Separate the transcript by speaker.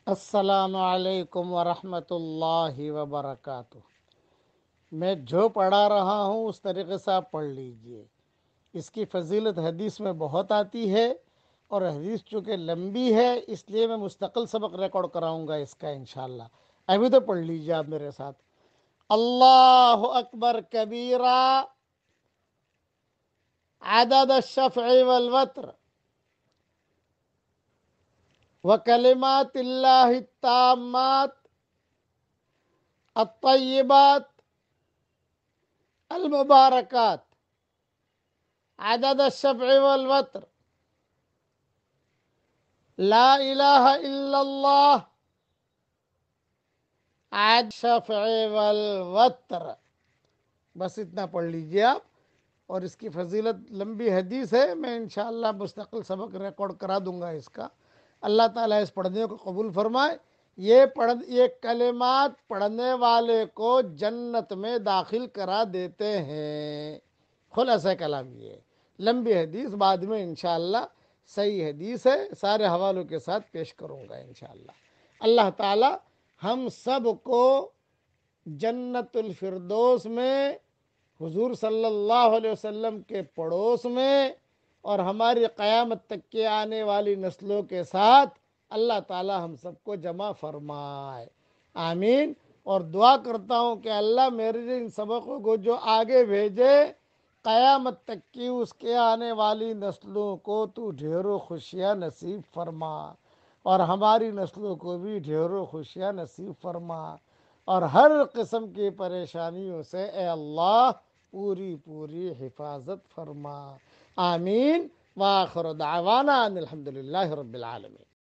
Speaker 1: السلام علیکم ورحمۃ اللہ وبرکاتہ۔ میں جو پڑھا رہا ہوں اس طریقے سے آپ پڑھ لیجئے۔ اس کی فضیلت حدیث میں بہت آتی ہے، اور حدیث چونکہ لمبی ہے اس لیے میں مستقل سبق ریکارڈ کراؤں گا اس کا انشاءاللہ۔ ابھی تو پڑھ لیجئے آپ میرے ساتھ۔ اللہ اکبر کبیرہ عدد الشفع والوتر وکلمات اللہ التامات الطیبات المبارکات۔ عدد الشفع والوتر، لا الہ الا اللہ عدد الشفع والوتر۔ بس اتنا پڑھ لیجئے آپ، اور اس کی فضیلت لمبی حدیث ہے، میں انشاءاللہ مستقل سبق ریکارڈ کرا دوں گا اس کا۔ اللہ تعالیٰ اس پڑھنے کو قبول فرمائے۔ یہ کلمات پڑھنے والے کو جنت میں داخل کرا دیتے ہیں۔ خلاصہ کلام یہ ہے، لمبی حدیث بعد میں انشاءاللہ صحیح حدیث ہے، سارے حوالوں کے ساتھ پیش کروں گا انشاءاللہ۔ اللہ تعالیٰ ہم سب کو جنت الفردوس میں حضور صلی اللہ علیہ وسلم کے پڑوس میں اور ہماری قیامت تک کے آنے والی نسلوں کے ساتھ اللہ تعالیٰ ہم سب کو جمع فرمائے، آمین۔ اور دعا کرتا ہوں کہ اللہ میرے ان سبقوں کو جو آگے بھیجے، قیامت تک کی اس کے آنے والی نسلوں کو تو ڈھیروں خوشیاں نصیب فرما، اور ہماری نسلوں کو بھی ڈھیروں خوشیاں نصیب فرما، اور ہر قسم کی پریشانیوں سے اے اللہ پوری حفاظت فرما، آمین۔ وآخر دعوانا ان الحمدللہ رب العالمین۔